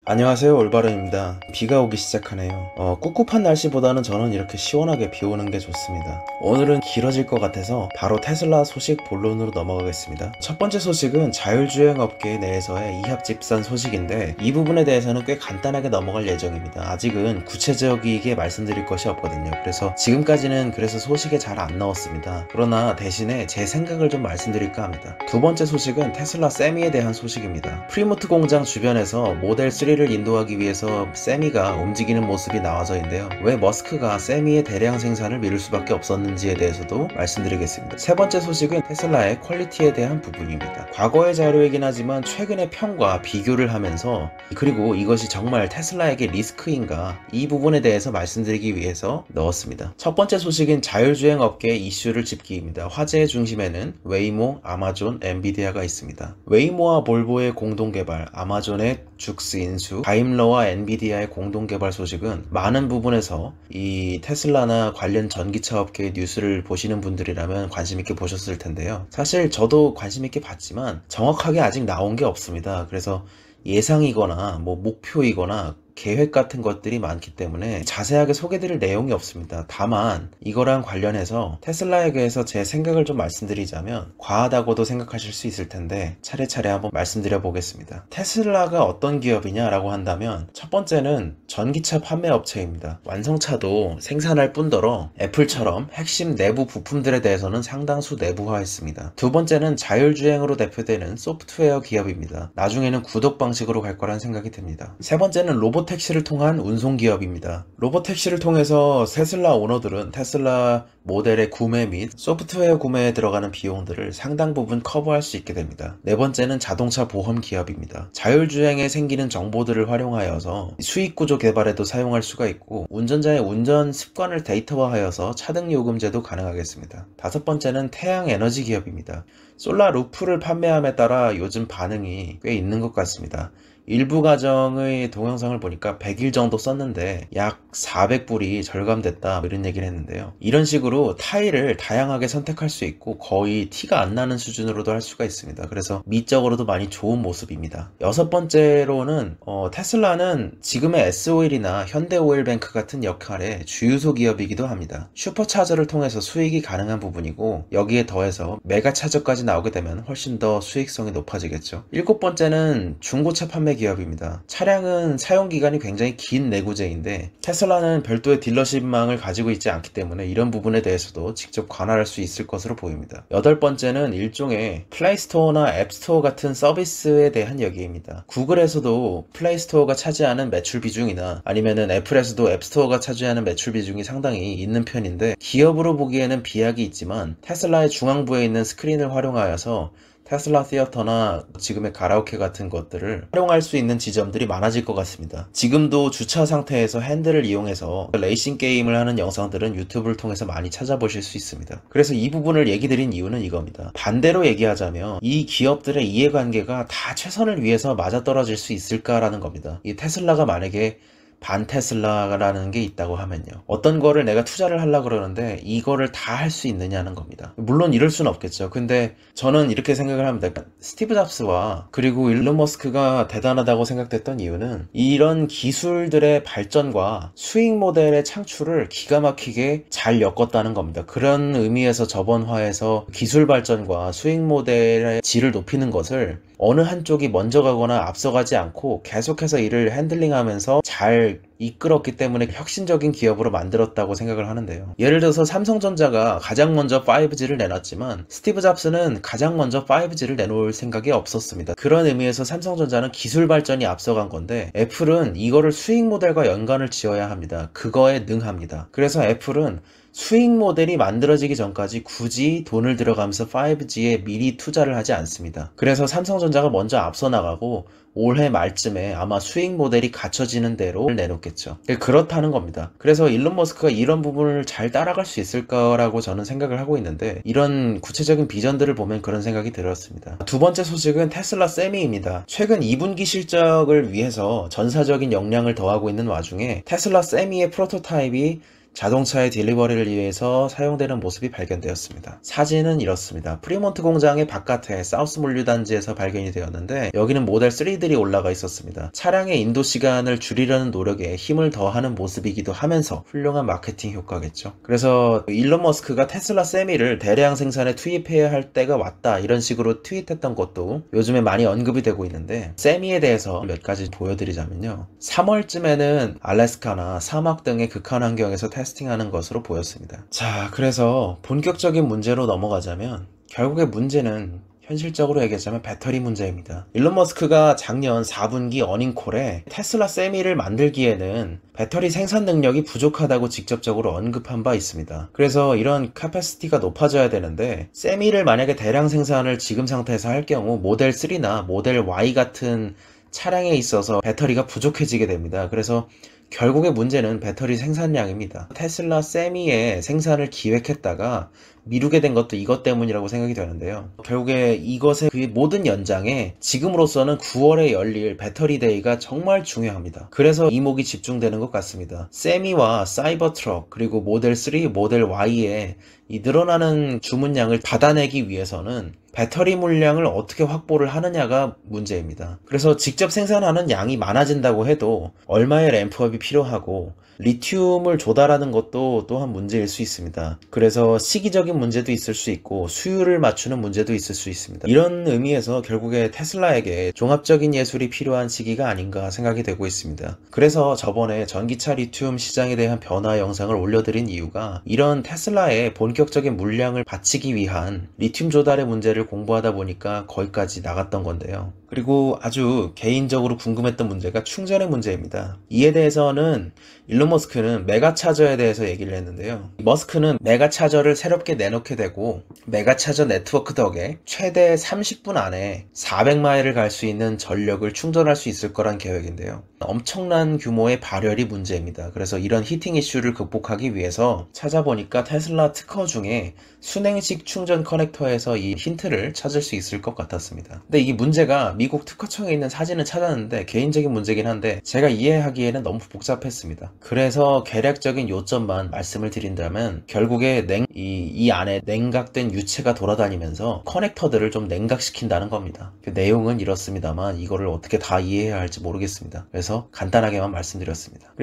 안녕하세요, 올바른입니다. 비가 오기 시작하네요. 꿉꿉한 날씨보다는 저는 이렇게 시원하게 비 오는 게 좋습니다. 오늘은 길어질 것 같아서 바로 테슬라 소식 본론으로 넘어가겠습니다. 첫 번째 소식은 자율주행 업계 내에서의 이합집산 소식인데 이 부분에 대해서는 꽤 간단하게 넘어갈 예정입니다. 아직은 구체적이게 말씀드릴 것이 없거든요. 그래서 지금까지는 소식에 잘 안 나왔습니다. 그러나 대신에 제 생각을 좀 말씀드릴까 합니다. 두 번째 소식은 테슬라 세미에 대한 소식입니다. 프리모트 공장 주변에서 모델 3를 인도하기 위해서 세미가 움직이는 모습이 나와서인데요. 왜 머스크가 세미의 대량 생산을 미룰 수밖에 없었는지에 대해서도 말씀드리겠습니다. 세 번째 소식은 테슬라의 퀄리티에 대한 부분입니다. 과거의 자료이긴 하지만 최근의 평과 비교를 하면서 그리고 이것이 정말 테슬라에게 리스크인가 이 부분에 대해서 말씀드리기 위해서 넣었습니다. 첫 번째 소식은 자율주행 업계 이슈를 짚기입니다. 화제의 중심에는 웨이모, 아마존, 엔비디아가 있습니다. 웨이모와 볼보의 공동개발, 아마존의 죽스 인수, 다임러와 엔비디아의 공동개발 소식은 많은 부분에서 이 테슬라나 관련 전기차 업계의 뉴스를 보시는 분들이라면 관심있게 보셨을 텐데요. 사실 저도 관심있게 봤지만 정확하게 아직 나온 게 없습니다. 그래서 예상이거나 목표이거나 계획 같은 것들이 많기 때문에 자세하게 소개드릴 내용이 없습니다. 다만 이거랑 관련해서 테슬라에게서 제 생각을 좀 말씀드리자면 과하다고도 생각하실 수 있을 텐데 차례차례 한번 말씀드려 보겠습니다. 테슬라가 어떤 기업이냐라고 한다면 첫 번째는 전기차 판매 업체입니다. 완성차도 생산할 뿐더러 애플처럼 핵심 내부 부품들에 대해서는 상당수 내부화했습니다. 두 번째는 자율주행으로 대표되는 소프트웨어 기업입니다. 나중에는 구독 방식으로 갈 거란 생각이 듭니다. 세 번째는 로보택시를 통한 운송기업입니다. 로보택시를 통해서 테슬라 오너들은 테슬라 모델의 구매 및 소프트웨어 구매에 들어가는 비용들을 상당 부분 커버할 수 있게 됩니다. 네 번째는 자동차 보험 기업입니다. 자율주행에 생기는 정보들을 활용하여서 수익구조 개발에도 사용할 수가 있고 운전자의 운전 습관을 데이터화하여서 차등 요금제도 가능하겠습니다. 다섯 번째는 태양에너지 기업입니다. 솔라 루프를 판매함에 따라 요즘 반응이 꽤 있는 것 같습니다. 일부 가정의 동영상을 보니까 100일 정도 썼는데 약 400불이 절감됐다 이런 얘기를 했는데요. 이런 식으로 타일을 다양하게 선택할 수 있고 거의 티가 안 나는 수준으로도 할 수가 있습니다. 그래서 미적으로도 많이 좋은 모습입니다. 여섯 번째로는 테슬라는 지금의 S-오일이나 현대오일뱅크 같은 역할의 주유소 기업이기도 합니다. 슈퍼차저를 통해서 수익이 가능한 부분이고 여기에 더해서 메가차저까지 나오게 되면 훨씬 더 수익성이 높아지겠죠. 일곱 번째는 중고차 판매 기업입니다. 차량은 사용기간이 굉장히 긴 내구재인데 테슬라는 별도의 딜러십망을 가지고 있지 않기 때문에 이런 부분에 대해서도 직접 관할할 수 있을 것으로 보입니다. 여덟 번째는 일종의 플레이스토어나 앱스토어 같은 서비스에 대한 얘기입니다. 구글에서도 플레이스토어가 차지하는 매출 비중이나 아니면은 애플에서도 앱스토어가 차지하는 매출 비중이 상당히 있는 편인데 기업으로 보기에는 비약이 있지만 테슬라의 중앙부에 있는 스크린을 활용하여서 테슬라 시어터나 지금의 가라오케 같은 것들을 활용할 수 있는 지점들이 많아질 것 같습니다. 지금도 주차 상태에서 핸들을 이용해서 레이싱 게임을 하는 영상들은 유튜브를 통해서 많이 찾아보실 수 있습니다. 그래서 이 부분을 얘기 드린 이유는 이겁니다. 반대로 얘기하자면 이 기업들의 이해관계가 다 최선을 위해서 맞아떨어질 수 있을까라는 겁니다. 이 테슬라가 만약에 반테슬라라는 게 있다고 하면요. 어떤 거를 내가 투자를 하려고 그러는데 이거를 다 할 수 있느냐는 겁니다. 물론 이럴 수는 없겠죠. 근데 저는 이렇게 생각을 합니다. 스티브 잡스와 그리고 일론 머스크가 대단하다고 생각됐던 이유는 이런 기술들의 발전과 수익 모델의 창출을 기가 막히게 잘 엮었다는 겁니다. 그런 의미에서 저번 화에서 기술 발전과 수익 모델의 질을 높이는 것을 어느 한쪽이 먼저 가거나 앞서가지 않고 계속해서 이를 핸들링하면서 잘 이끌었기 때문에 혁신적인 기업으로 만들었다고 생각을 하는데요. 예를 들어서 삼성전자가 가장 먼저 5G를 내놨지만 스티브 잡스는 가장 먼저 5G를 내놓을 생각이 없었습니다. 그런 의미에서 삼성전자는 기술 발전이 앞서간 건데 애플은 이거를 수익 모델과 연관을 지어야 합니다. 그거에 능합니다. 그래서 애플은 수익 모델이 만들어지기 전까지 굳이 돈을 들어가면서 5G에 미리 투자를 하지 않습니다. 그래서 삼성전자가 먼저 앞서 나가고 올해 말쯤에 아마 수익 모델이 갖춰지는 대로 내놓겠죠. 그렇다는 겁니다. 그래서 일론 머스크가 이런 부분을 잘 따라갈 수 있을 거라고 저는 생각을 하고 있는데 이런 구체적인 비전들을 보면 그런 생각이 들었습니다. 두 번째 소식은 테슬라 세미입니다. 최근 2분기 실적을 위해서 전사적인 역량을 더하고 있는 와중에 테슬라 세미의 프로토타입이 자동차의 딜리버리를 위해서 사용되는 모습이 발견되었습니다. 사진은 이렇습니다. 프리몬트 공장의 바깥에 사우스 물류단지에서 발견이 되었는데 여기는 모델 3들이 올라가 있었습니다. 차량의 인도 시간을 줄이려는 노력에 힘을 더하는 모습이기도 하면서 훌륭한 마케팅 효과겠죠. 그래서 일론 머스크가 테슬라 세미를 대량 생산에 투입해야 할 때가 왔다 이런 식으로 트윗했던 것도 요즘에 많이 언급이 되고 있는데, 세미에 대해서 몇 가지 보여드리자면요. 3월쯤에는 알래스카나 사막 등의 극한 환경에서 테스팅하는 것으로 보였습니다. 자, 그래서 본격적인 문제로 넘어가자면 결국에 문제는 현실적으로 얘기하자면 배터리 문제입니다. 일론 머스크가 작년 4분기 어닝콜에 테슬라 세미를 만들기에는 배터리 생산 능력이 부족하다고 직접적으로 언급한 바 있습니다. 그래서 이런 캐패시티가 높아져야 되는데 세미를 만약에 대량 생산을 지금 상태에서 할 경우 모델 3나 모델 Y 같은 차량에 있어서 배터리가 부족해지게 됩니다. 그래서 결국의 문제는 배터리 생산량입니다. 테슬라 세미의 생산을 기획했다가 미루게 된 것도 이것 때문이라고 생각이 되는데요. 결국에 이것의 그 모든 연장에 지금으로서는 9월에 열릴 배터리 데이가 정말 중요합니다. 그래서 이목이 집중되는 것 같습니다. 세미와 사이버 트럭 그리고 모델 3, 모델 Y의 이 늘어나는 주문량을 받아내기 위해서는 배터리 물량을 어떻게 확보를 하느냐가 문제입니다. 그래서 직접 생산하는 양이 많아진다고 해도 얼마의 램프업이 필요하고 리튬을 조달하는 것도 또한 문제일 수 있습니다. 그래서 시기적인 문제도 있을 수 있고 수율을 맞추는 문제도 있을 수 있습니다. 이런 의미에서 결국에 테슬라에게 종합적인 예술이 필요한 시기가 아닌가 생각이 되고 있습니다. 그래서 저번에 전기차 리튬 시장에 대한 변화 영상을 올려드린 이유가 이런 테슬라의 본격적인 물량을 바치기 위한 리튬 조달의 문제를 공부하다 보니까 거기까지 나갔던 건데요. 그리고 아주 개인적으로 궁금했던 문제가 충전의 문제입니다. 이에 대해서는 일론 머스크는 메가차저에 대해서 얘기를 했는데요. 머스크는 메가차저를 새롭게 내놓게 되고 메가차저 네트워크 덕에 최대 30분 안에 400마일을 갈 수 있는 전력을 충전할 수 있을 거란 계획인데요. 엄청난 규모의 발열이 문제입니다. 그래서 이런 히팅 이슈를 극복하기 위해서 찾아보니까 테슬라 특허 중에 순행식 충전 커넥터에서 이 힌트를 찾을 수 있을 것 같았습니다. 근데 이 문제가 미국 특허청에 있는 사진을 찾았는데 개인적인 문제긴 한데 제가 이해하기에는 너무 복잡했습니다. 그래서 개략적인 요점만 말씀을 드린다면 결국에 이 안에 냉각된 유체가 돌아다니면서 커넥터들을 좀 냉각시킨다는 겁니다. 그 내용은 이렇습니다만 이거를 어떻게 다 이해해야 할지 모르겠습니다. 그래서 간단하게만 말씀드렸습니다.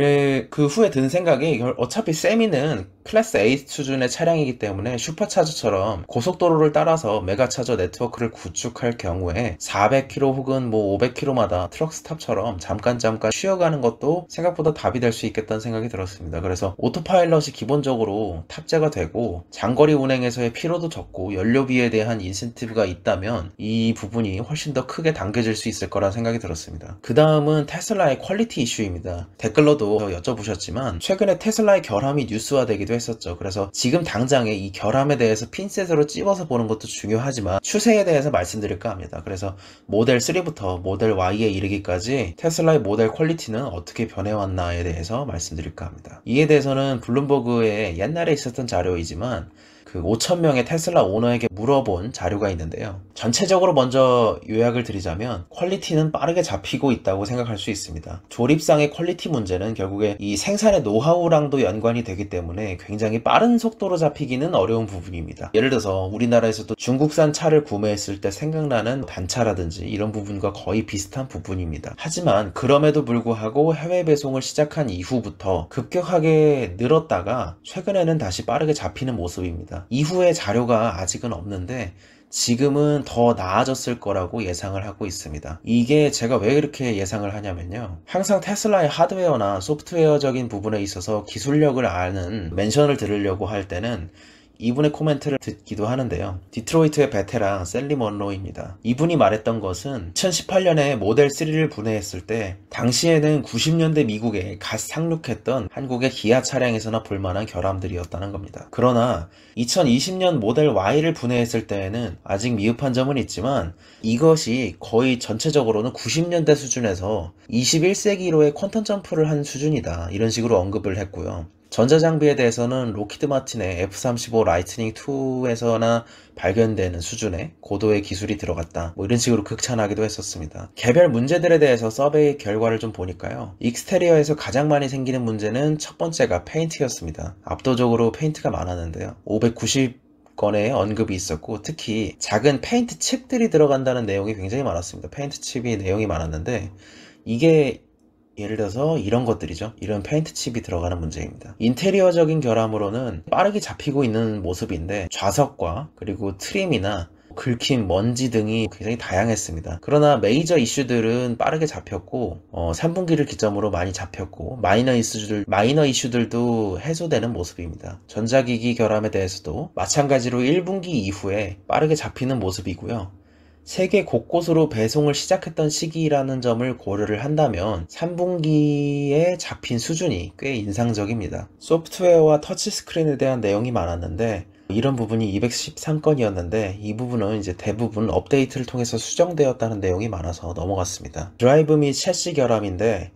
그 후에 든 생각이 어차피 세미는 클래스 A 수준의 차량이기 때문에 슈퍼차저처럼 고속도로를 따라서 메가차저 네트워크를 구축할 경우에 400km 혹은 500km마다 트럭 스탑처럼 잠깐 쉬어가는 것도 생각보다 답이 될 수 있겠다는 생각이 들었습니다. 그래서 오토파일럿이 기본적으로 탑재가 되고 장거리 운행에서의 피로도 적고 연료비에 대한 인센티브가 있다면 이 부분이 훨씬 더 크게 당겨질 수 있을 거라 생각이 들었습니다. 그 다음은 테슬라의 퀄리티 이슈입니다. 댓글로도 여쭤보셨지만 최근에 테슬라의 결함이 뉴스화되기도 했었죠. 그래서 지금 당장에 이 결함에 대해서 핀셋으로 찝어서 보는 것도 중요하지만 추세에 대해서 말씀드릴까 합니다. 그래서 모델 3부터 모델 Y에 이르기까지 테슬라의 모델 퀄리티는 어떻게 변해왔나에 대해서 말씀드릴까 합니다. 이에 대해서는 블룸버그에 옛날에 있었던 자료이지만 그 5,000명의 테슬라 오너에게 물어본 자료가 있는데요. 전체적으로 먼저 요약을 드리자면 퀄리티는 빠르게 잡히고 있다고 생각할 수 있습니다. 조립상의 퀄리티 문제는 결국에 이 생산의 노하우랑도 연관이 되기 때문에 굉장히 빠른 속도로 잡히기는 어려운 부분입니다. 예를 들어서 우리나라에서도 중국산 차를 구매했을 때 생각나는 단차라든지 이런 부분과 거의 비슷한 부분입니다. 하지만 그럼에도 불구하고 해외 배송을 시작한 이후부터 급격하게 늘었다가 최근에는 다시 빠르게 잡히는 모습입니다. 이후의 자료가 아직은 없는데 지금은 더 나아졌을 거라고 예상을 하고 있습니다. 이게 제가 왜 이렇게 예상을 하냐면요. 항상 테슬라의 하드웨어나 소프트웨어적인 부분에 있어서 기술력을 아는 멘션을 들으려고 할 때는 이분의 코멘트를 듣기도 하는데요. 디트로이트의 베테랑 셀리 먼로입니다. 이분이 말했던 것은 2018년에 모델 3를 분해했을 때 당시에는 90년대 미국에 갓 상륙했던 한국의 기아 차량에서나 볼만한 결함들이었다는 겁니다. 그러나 2020년 모델 Y를 분해했을 때에는 아직 미흡한 점은 있지만 이것이 거의 전체적으로는 90년대 수준에서 21세기로의 퀀텀 점프를 한 수준이다. 이런 식으로 언급을 했고요. 전자장비에 대해서는 로키드 마틴의 F-35 라이트닝 2에서나 발견되는 수준의 고도의 기술이 들어갔다, 뭐 이런 식으로 극찬하기도 했었습니다. 개별 문제들에 대해서 서베이 결과를 좀 보니까요, 익스테리어에서 가장 많이 생기는 문제는 첫 번째가 페인트였습니다. 압도적으로 페인트가 많았는데요, 590건의 언급이 있었고, 특히 작은 페인트 칩들이 들어간다는 내용이 굉장히 많았습니다. 페인트 칩이 내용이 많았는데, 이게 예를 들어서 이런 것들이죠. 이런 페인트 칩이 들어가는 문제입니다. 인테리어적인 결함으로는 빠르게 잡히고 있는 모습인데, 좌석과 그리고 트림이나 긁힌 먼지 등이 굉장히 다양했습니다. 그러나 메이저 이슈들은 빠르게 잡혔고 3분기를 기점으로 많이 잡혔고, 마이너 이슈들도 해소되는 모습입니다. 전자기기 결함에 대해서도 마찬가지로 1분기 이후에 빠르게 잡히는 모습이고요. 세계 곳곳으로 배송을 시작했던 시기라는 점을 고려를 한다면 3분기에 잡힌 수준이 꽤 인상적입니다. 소프트웨어와 터치스크린에 대한 내용이 많았는데, 이런 부분이 213건이었는데 이 부분은 이제 대부분 업데이트를 통해서 수정되었다는 내용이 많아서 넘어갔습니다. 드라이브 및 셰시 결함인데,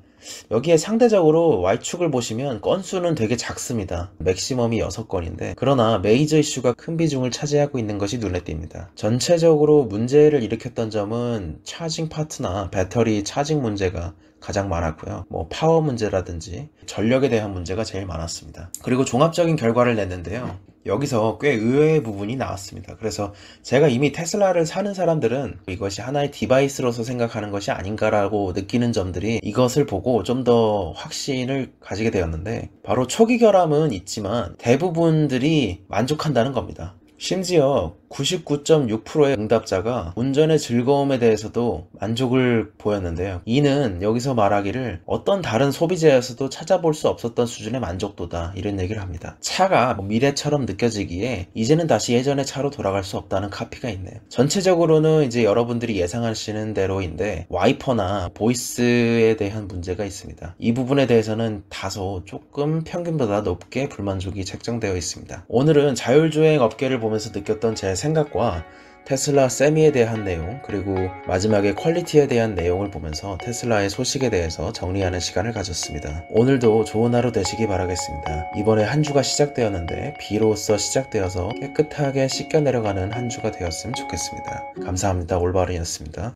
여기에 상대적으로 Y축을 보시면 건수는 되게 작습니다. 맥시멈이 6건인데, 그러나 메이저 이슈가 큰 비중을 차지하고 있는 것이 눈에 띕니다. 전체적으로 문제를 일으켰던 점은 차징 파트나 배터리 차징 문제가 가장 많았고요. 뭐 파워 문제라든지 전력에 대한 문제가 제일 많았습니다. 그리고 종합적인 결과를 냈는데요, 여기서 꽤 의외의 부분이 나왔습니다. 그래서 제가 이미 테슬라를 사는 사람들은 이것이 하나의 디바이스로서 생각하는 것이 아닌가라고 느끼는 점들이, 이것을 보고 좀 더 확신을 가지게 되었는데, 바로 초기 결함은 있지만 대부분들이 만족한다는 겁니다. 심지어 99.6%의 응답자가 운전의 즐거움에 대해서도 만족을 보였는데요. 이는 여기서 말하기를 어떤 다른 소비자에서도 찾아볼 수 없었던 수준의 만족도다, 이런 얘기를 합니다. 차가 미래처럼 느껴지기에 이제는 다시 예전의 차로 돌아갈 수 없다는 카피가 있네요. 전체적으로는 이제 여러분들이 예상하시는 대로인데, 와이퍼나 보이스에 대한 문제가 있습니다. 이 부분에 대해서는 다소 조금 평균보다 높게 불만족이 책정되어 있습니다. 오늘은 자율주행 업계를 보면서 느꼈던 제 생각과 테슬라 세미에 대한 내용, 그리고 마지막에 퀄리티에 대한 내용을 보면서 테슬라의 소식에 대해서 정리하는 시간을 가졌습니다. 오늘도 좋은 하루 되시기 바라겠습니다. 이번에 한 주가 시작되었는데 비로소 시작되어서 깨끗하게 씻겨 내려가는 한 주가 되었으면 좋겠습니다. 감사합니다. 올바른이었습니다.